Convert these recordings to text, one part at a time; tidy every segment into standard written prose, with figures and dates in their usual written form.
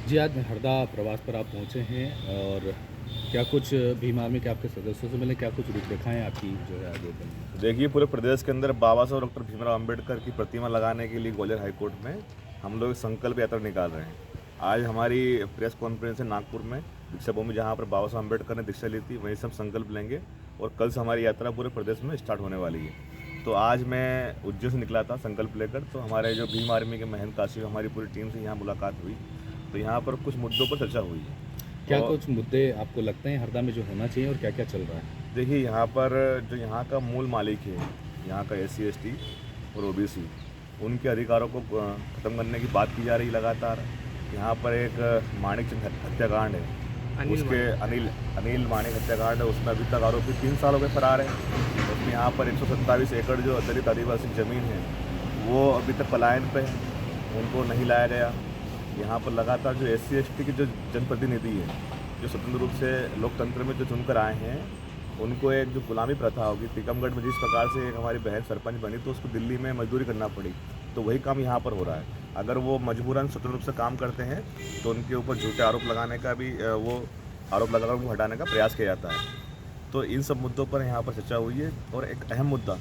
जी, आज हरदा प्रवास पर आप पहुँचे हैं और क्या कुछ भीम आर्मी के आपके सदस्यों से मिले, क्या कुछ रूपरेखाएँ आपकी जो है आगे बनी हैं? देखिए, पूरे प्रदेश के अंदर बाबा साहब डॉक्टर भीमराव अंबेडकर की प्रतिमा लगाने के लिए ग्वालियर हाई कोर्ट में हम लोग संकल्प यात्रा निकाल रहे हैं। आज हमारी प्रेस कॉन्फ्रेंस है नागपुर में, दीक्षा भूमि, जहाँ पर बाबा साहब अंबेडकर ने दीक्षा ली थी, वहीं से हम संकल्प लेंगे और कल से हमारी यात्रा पूरे प्रदेश में स्टार्ट होने वाली है। तो आज मैं उज्जैन से निकला था संकल्प लेकर, तो हमारे जो भीम आर्मी के महंत काशी, हमारी पूरी टीम से यहाँ मुलाकात हुई, तो यहाँ पर कुछ मुद्दों पर चर्चा हुई है। क्या और कुछ मुद्दे आपको लगते हैं हरदा में जो होना चाहिए और क्या-क्या चल रहा है? देखिए, यहाँ पर जो यहाँ का मूल मालिक है, यहाँ का SC ST और OBC, उनके अधिकारों को ख़त्म करने की बात की जा रही है लगातार। यहाँ पर एक माणिक चंद हत्याकांड है, उसके अनिल माणिक हत्याकांड है, उसमें अभी तक आरोपी 3 साल हो गए फरार है। उसमें यहाँ पर 127 एकड़ जो दलित आदिवासी ज़मीन है, वो अभी तक पलायन पे है, उनको नहीं लाया गया। यहाँ पर लगातार जो SC ST के जो जनप्रतिनिधि है, जो स्वतंत्र रूप से लोकतंत्र में जो चुनकर आए हैं, उनको एक जो गुलामी प्रथा होगी, टीकमगढ़ में जिस प्रकार से एक हमारी बहन सरपंच बनी तो उसको दिल्ली में मजदूरी करना पड़ी, तो वही काम यहाँ पर हो रहा है। अगर वो मजबूरन स्वतंत्र रूप से काम करते हैं तो उनके ऊपर झूठे आरोप लगाने का भी वो आरोप लगाकर उनको हटाने का प्रयास किया जाता है। तो इन सब मुद्दों पर यहाँ पर चर्चा हुई है। और एक अहम मुद्दा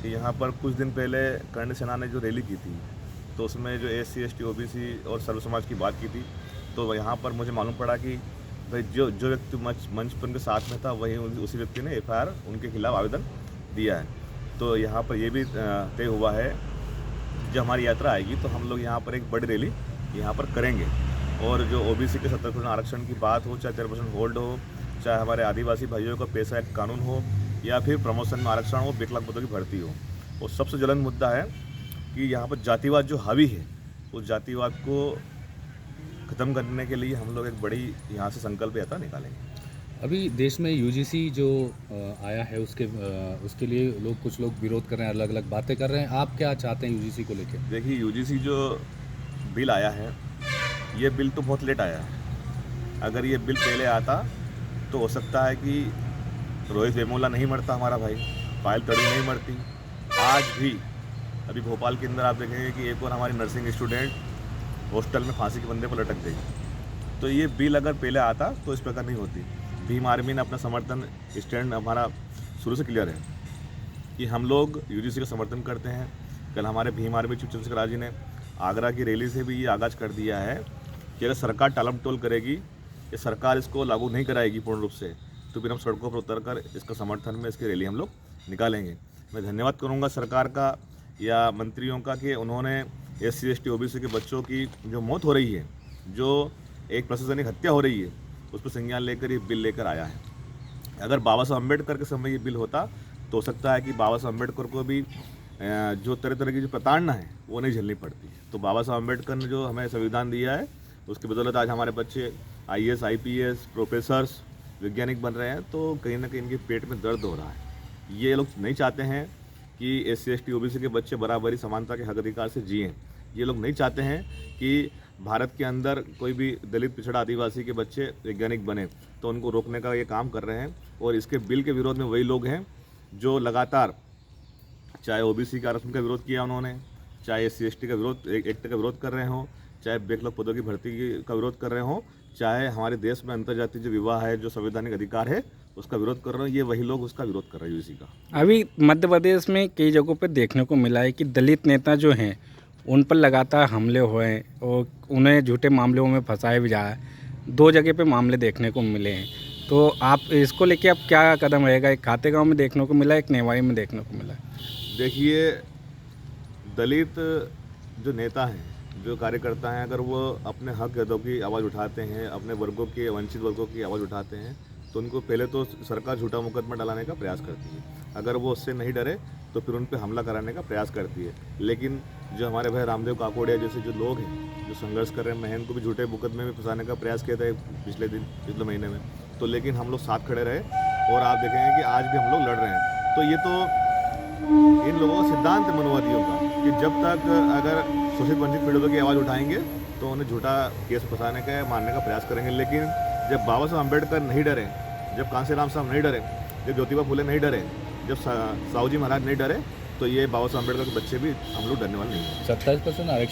कि यहाँ पर कुछ दिन पहले कर्ण सेना ने जो रैली की थी, तो उसमें जो SC ST OBC और सर्व समाज की बात की थी, तो यहाँ पर मुझे मालूम पड़ा कि भाई जो व्यक्ति मंच पर उनके साथ में था, वही उसी व्यक्ति ने FIR उनके खिलाफ आवेदन दिया है। तो यहाँ पर ये भी तय हुआ है, जब हमारी यात्रा आएगी तो हम लोग यहाँ पर एक बड़ी रैली यहाँ पर करेंगे। और जो OBC के 70% आरक्षण की बात हो, चाहे 13% होल्ड हो, चाहे हमारे आदिवासी भाइयों का पैसा एक कानून हो, या फिर प्रमोशन में आरक्षण हो, 1 लाख पदों की भर्ती हो, और सबसे ज्वलंत मुद्दा है कि यहाँ पर जातिवाद जो हावी है, उस जातिवाद को ख़त्म करने के लिए हम लोग एक बड़ी यहाँ से संकल्प यात्रा निकालेंगे। अभी देश में यूजीसी जो आया है उसके लिए कुछ लोग विरोध कर रहे हैं, अलग-अलग बातें कर रहे हैं। आप क्या चाहते हैं यूजीसी को लेके? देखिए, UGC जो बिल आया है, ये बिल तो बहुत लेट आया है। अगर ये बिल पहले आता तो हो सकता है कि रोहित वेमुला नहीं मरता, हमारा भाई पायल तड़वी नहीं मरती। आज भी अभी भोपाल के अंदर आप देखेंगे कि एक और हमारी नर्सिंग स्टूडेंट हॉस्टल में फांसी के बंदे पर लटक गई। तो ये बिल अगर पहले आता तो इस प्रकार नहीं होती। भीम आर्मी ने अपना समर्थन स्टैंड हमारा शुरू से क्लियर है कि हम लोग UGC का समर्थन करते हैं। कल हमारे भीम आर्मी चीफ चंद्रशेखर जी ने आगरा की रैली से भी ये आगाज़ कर दिया है कि अगर सरकार टालमटोल करेगी, ये सरकार इसको लागू नहीं कराएगी पूर्ण रूप से, तो फिर हम सड़कों पर उतर कर इसका समर्थन में इसकी रैली हम लोग निकालेंगे। मैं धन्यवाद करूँगा सरकार का या मंत्रियों का कि उन्होंने SC ST OBC के बच्चों की जो मौत हो रही है, जो एक प्रशासनिक हत्या हो रही है, उस पर संज्ञान लेकर ये बिल लेकर आया है। अगर बाबा साहब अम्बेडकर के समय ये बिल होता तो हो सकता है कि बाबा साहब अम्बेडकर को भी जो तरह तरह की जो प्रताड़ना है वो नहीं झेलनी पड़ती। तो बाबा साहब अम्बेडकर ने जो हमें संविधान दिया है, उसकी बदौलत आज हमारे बच्चे IAS IPS प्रोफेसर्स वैज्ञानिक बन रहे हैं। तो कहीं ना कहीं इनके पेट में दर्द हो रहा है। ये लोग नहीं चाहते हैं कि SC ST OBC के बच्चे बराबरी समानता के हक अधिकार से जिएँ। ये लोग नहीं चाहते हैं कि भारत के अंदर कोई भी दलित पिछड़ा आदिवासी के बच्चे वैज्ञानिक बने, तो उनको रोकने का ये काम कर रहे हैं। और इसके बिल के विरोध में वही लोग हैं जो लगातार, चाहे OBC के आरक्षण का विरोध किया उन्होंने, चाहे SC ST का विरोध एक्ट का विरोध कर रहे हों, चाहे 1 लाख पदों की भर्ती का विरोध कर रहे हों, चाहे हमारे देश में अंतर्जातीय जो विवाह है, जो संवैधानिक अधिकार है, उसका विरोध कर रहे हो, ये वही लोग उसका विरोध कर रहे हैं UGC का। अभी मध्य प्रदेश में कई जगहों पर देखने को मिला है कि दलित नेता जो हैं उन पर लगातार हमले हुए हैं और उन्हें झूठे मामलों में फंसाया भी जा रहा है। 2 जगह पे मामले देखने को मिले हैं, तो आप इसको लेके अब क्या कदम रहेगा? एक खातेगांव में देखने को मिला, एक नेवाई में देखने को मिला। देखिए, दलित जो नेता हैं, जो कार्यकर्ता हैं, अगर वो अपने हक हितों की आवाज़ उठाते हैं, अपने वर्गों की, वंचित वर्गों की आवाज़ उठाते हैं, तो उनको पहले तो सरकार झूठा मुकदमा डालने का प्रयास करती है। अगर वो उससे नहीं डरे तो फिर उन पर हमला कराने का प्रयास करती है। लेकिन जो हमारे भाई रामदेव काकोड़िया जैसे जो लोग हैं, जो संघर्ष कर रहे हैं, महंत को भी झूठे मुकदमे में फंसाने का प्रयास किया था पिछले महीने में, तो लेकिन हम लोग साथ खड़े रहे और आप देखेंगे कि आज भी हम लोग लड़ रहे हैं। तो ये तो इन लोगों का सिद्धांत है मनोवादियों का कि जब तक अगर शोषित वंचित पीड़ितों की आवाज़ उठाएंगे तो उन्हें झूठा केस फंसाने का, मारने का प्रयास करेंगे। लेकिन जब बाबा साहब अम्बेडकर नहीं डरे, जब कांसीराम साहब नहीं डरे, जब ज्योतिबा फुले नहीं डरे, जब साहू जी महाराज नहीं डरे, तो ये बाबा साहब अम्बेडकर के बच्चे भी हम लोग डरने वाले नहीं हैं। 27% आरक्षण